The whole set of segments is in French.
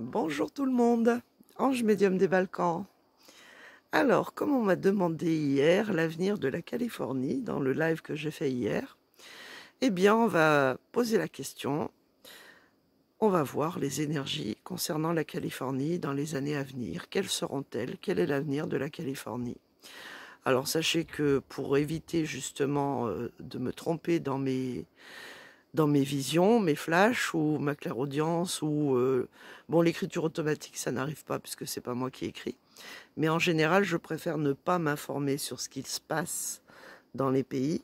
Bonjour tout le monde, Ange Médium des Balkans. Alors, comme on m'a demandé hier l'avenir de la Californie dans le live que j'ai fait hier, eh bien on va poser la question, on va voir les énergies concernant la Californie dans les années à venir. Quelles seront-elles? Quel est l'avenir de la Californie? Alors sachez que pour éviter justement de me tromper dans mes visions, mes flashs ou ma clairaudience ou bon, l'écriture automatique ça n'arrive pas puisque c'est pas moi qui écris, mais en général je préfère ne pas m'informer sur ce qui se passe dans les pays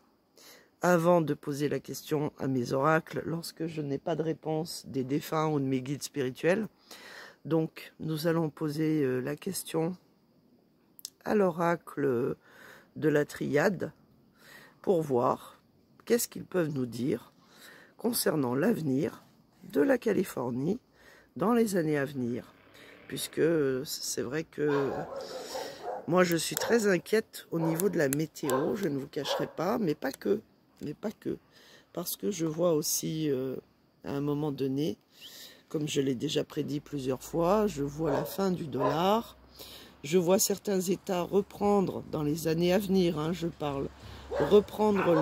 avant de poser la question à mes oracles lorsque je n'ai pas de réponse des défunts ou de mes guides spirituels. Donc nous allons poser la question à l'oracle de la triade pour voir qu'est-ce qu'ils peuvent nous dire concernant l'avenir de la Californie dans les années à venir. Puisque c'est vrai que moi je suis très inquiète au niveau de la météo, je ne vous cacherai pas, mais pas que. Parce que je vois aussi à un moment donné, comme je l'ai déjà prédit plusieurs fois, je vois la fin du dollar, je vois certains États reprendre dans les années à venir, hein, je parle, reprendre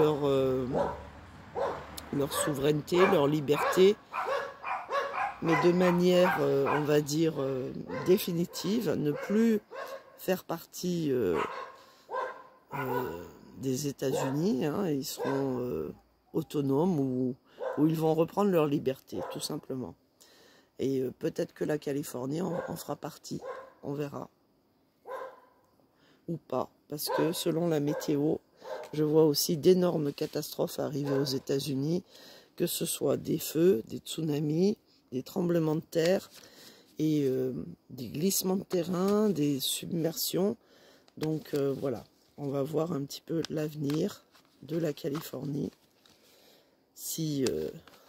leur souveraineté, leur liberté, mais de manière, on va dire, définitive, ne plus faire partie des États-Unis, hein, ils seront autonomes ou ils vont reprendre leur liberté, tout simplement. Et peut-être que la Californie en fera partie, on verra. Ou pas, parce que selon la météo, je vois aussi d'énormes catastrophes arriver aux États-Unis, que ce soit des feux, des tsunamis, des tremblements de terre et des glissements de terrain, des submersions. Donc voilà, on va voir un petit peu l'avenir de la Californie, si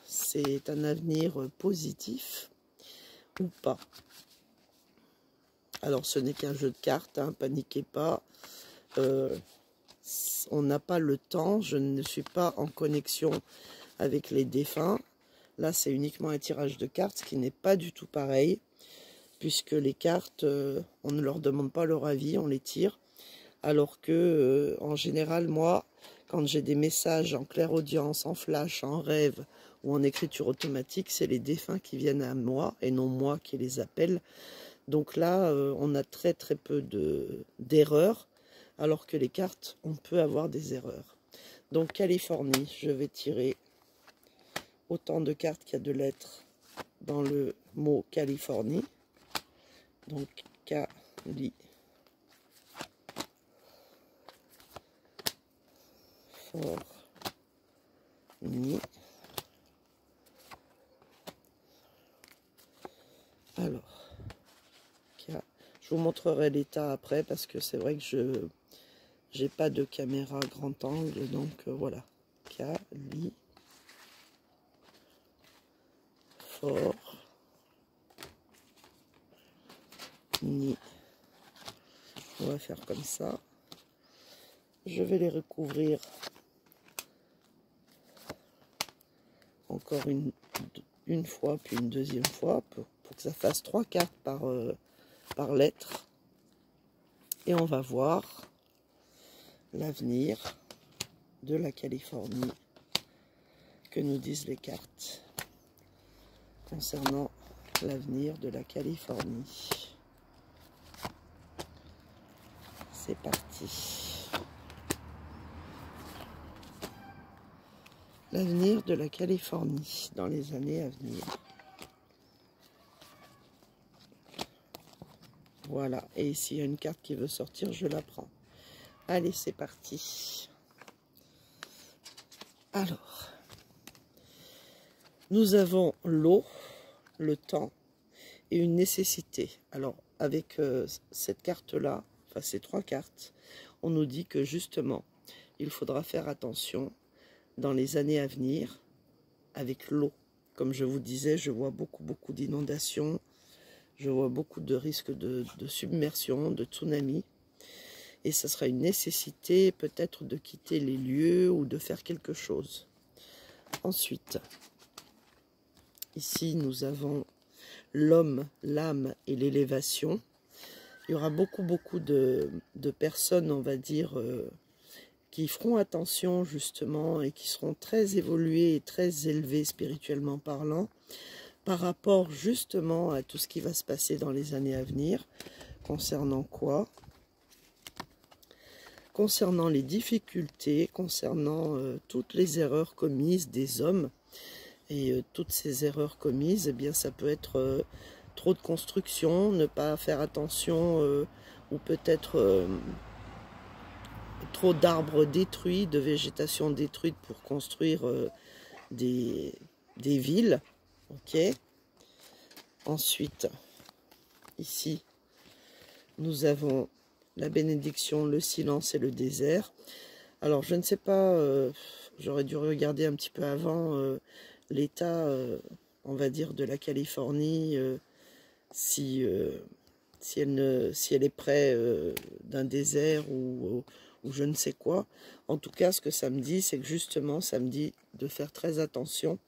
c'est un avenir positif ou pas. Alors ce n'est qu'un jeu de cartes, hein, paniquez pas, on n'a pas le temps, je ne suis pas en connexion avec les défunts. Là c'est uniquement un tirage de cartes, ce qui n'est pas du tout pareil, puisque les cartes, on ne leur demande pas leur avis, on les tire. Alors que, en général, moi, quand j'ai des messages en clairaudience, en flash, en rêve ou en écriture automatique, c'est les défunts qui viennent à moi et non moi qui les appelle. Donc là, on a très très peu d'erreurs, alors que les cartes, on peut avoir des erreurs. Donc Californie, je vais tirer autant de cartes qu'il y a de lettres dans le mot Californie. Donc Cali. Ni. Alors, je vous montrerai l'état après parce que c'est vrai que je n'ai pas de caméra grand angle, donc voilà. Cali. Fort. Ni. On va faire comme ça. Je vais les recouvrir encore une fois, puis une deuxième fois, pour que ça fasse 3 cartes par lettre. Et on va voir l'avenir de la Californie, que nous disent les cartes concernant l'avenir de la Californie. C'est parti. L'avenir de la Californie dans les années à venir. Voilà, et s'il y a une carte qui veut sortir, je la prends. Allez, c'est parti. Alors, nous avons l'eau, le temps et une nécessité. Alors, avec cette carte-là, enfin ces 3 cartes, on nous dit que justement, il faudra faire attention dans les années à venir avec l'eau. Comme je vous disais, je vois beaucoup d'inondations, je vois beaucoup de risques de submersion, de tsunami. Et ça sera une nécessité peut-être de quitter les lieux ou de faire quelque chose. Ensuite, ici nous avons l'homme, l'âme et l'élévation. Il y aura beaucoup de personnes, on va dire, qui feront attention justement et qui seront très évoluées et très élevées spirituellement parlant par rapport justement à tout ce qui va se passer dans les années à venir. Concernant quoi? Concernant les difficultés, concernant toutes les erreurs commises des hommes. Et toutes ces erreurs commises, eh bien, ça peut être trop de construction, ne pas faire attention, ou peut-être trop d'arbres détruits, de végétation détruite pour construire des villes. Ok. Ensuite, ici, nous avons la bénédiction, le silence et le désert. Alors, je ne sais pas, j'aurais dû regarder un petit peu avant l'état, on va dire, de la Californie, si elle est près d'un désert ou je ne sais quoi. En tout cas, ce que ça me dit, c'est que justement, ça me dit de faire très attention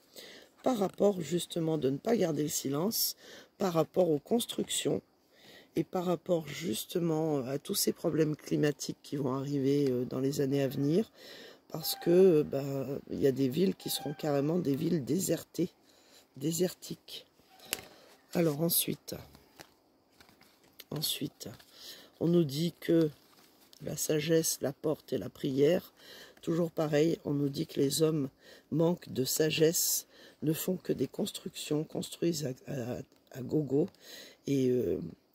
par rapport justement de ne pas garder le silence, par rapport aux constructions et par rapport justement à tous ces problèmes climatiques qui vont arriver dans les années à venir, parce que il y a des villes qui seront carrément des villes désertées, désertiques. Alors ensuite, on nous dit que la sagesse, la porte et la prière, toujours pareil, on nous dit que les hommes manquent de sagesse, ne font que des constructions, construisent à gogo, et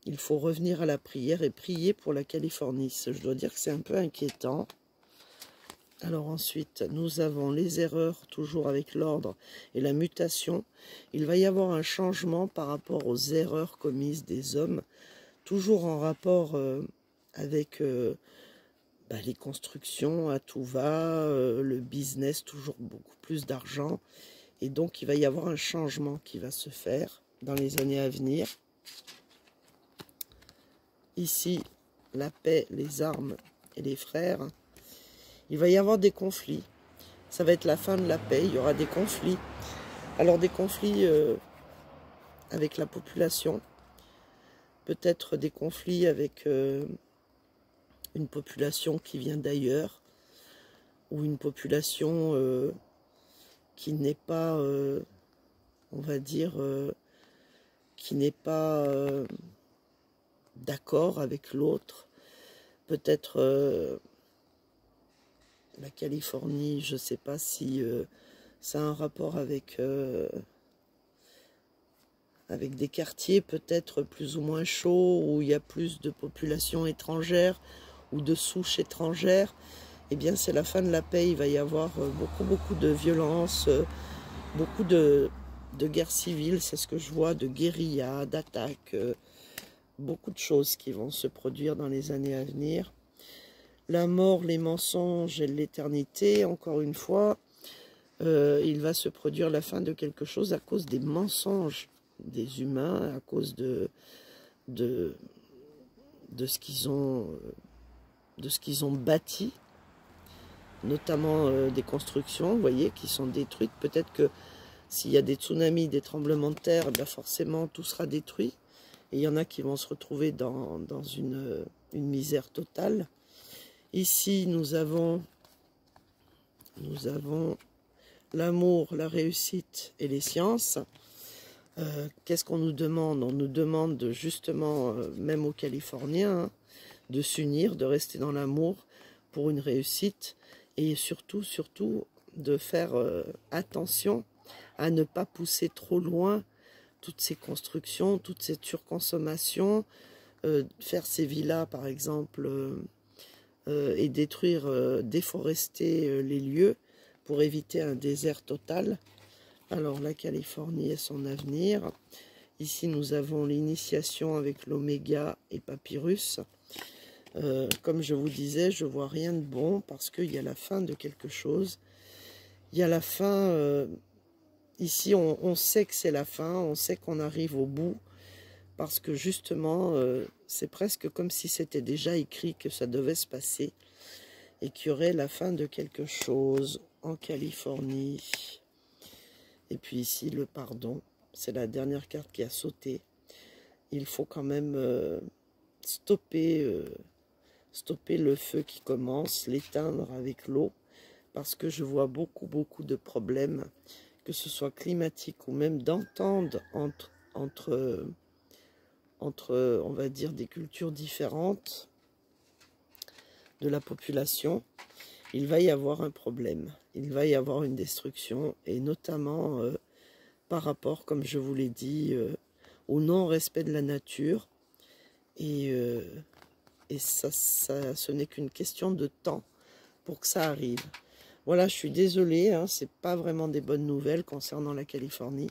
il faut revenir à la prière et prier pour la Californie. Je dois dire que c'est un peu inquiétant. Alors ensuite, nous avons les erreurs, toujours avec l'ordre et la mutation. Il va y avoir un changement par rapport aux erreurs commises des hommes, toujours en rapport avec les constructions à tout va, le business, toujours beaucoup plus d'argent. Et donc, il va y avoir un changement qui va se faire dans les années à venir. Ici, la paix, les armes et les frères. Il va y avoir des conflits. Ça va être la fin de la paix. Il y aura des conflits. Alors, des conflits avec la population. Peut-être des conflits avec une population qui vient d'ailleurs. Ou une population qui n'est pas, on va dire, qui n'est pas d'accord avec l'autre. Peut-être la Californie, je ne sais pas si ça a un rapport avec des quartiers peut-être plus ou moins chauds, où il y a plus de population étrangère ou de souches étrangères. Eh bien, c'est la fin de la paix. Il va y avoir beaucoup de violence, beaucoup de guerres civiles, c'est ce que je vois, de guérillas, d'attaques, beaucoup de choses qui vont se produire dans les années à venir. La mort, les mensonges et l'éternité, encore une fois, il va se produire la fin de quelque chose à cause des mensonges des humains, à cause de ce qu'ils ont bâti, notamment des constructions, vous voyez, qui sont détruites. Peut-être que s'il y a des tsunamis, des tremblements de terre, forcément tout sera détruit. Et il y en a qui vont se retrouver dans une misère totale. Ici, nous avons l'amour, la réussite et les sciences. Qu'est-ce qu'on nous demande? On nous demande justement, même aux Californiens, de s'unir, de rester dans l'amour pour une réussite. Et surtout, de faire attention à ne pas pousser trop loin toutes ces constructions, toute cette surconsommation, faire ces villas par exemple, et détruire, déforester les lieux pour éviter un désert total. Alors la Californie et son avenir. Ici nous avons l'initiation avec l'Oméga et Papyrus. Comme je vous disais, je vois rien de bon parce qu'il y a la fin de quelque chose. Il y a la fin, ici on sait que c'est la fin, on sait qu'on arrive au bout, parce que justement, c'est presque comme si c'était déjà écrit que ça devait se passer, et qu'il y aurait la fin de quelque chose en Californie. Et puis ici, le pardon. c'est la dernière carte qui a sauté. Il faut quand même stopper le feu qui commence, l'éteindre avec l'eau, parce que je vois beaucoup de problèmes, que ce soit climatique ou même d'entente entre, on va dire, des cultures différentes de la population. Il va y avoir un problème, il va y avoir une destruction, et notamment par rapport, comme je vous l'ai dit, au non-respect de la nature, et ça, ce n'est qu'une question de temps pour que ça arrive. Voilà, je suis désolée, hein, c'est pas vraiment des bonnes nouvelles concernant la Californie,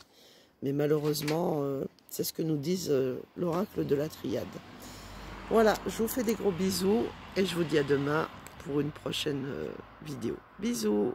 mais malheureusement, c'est ce que nous disent l'oracle de la Triade. Voilà, je vous fais des gros bisous, et je vous dis à demain pour une prochaine vidéo. Bisous!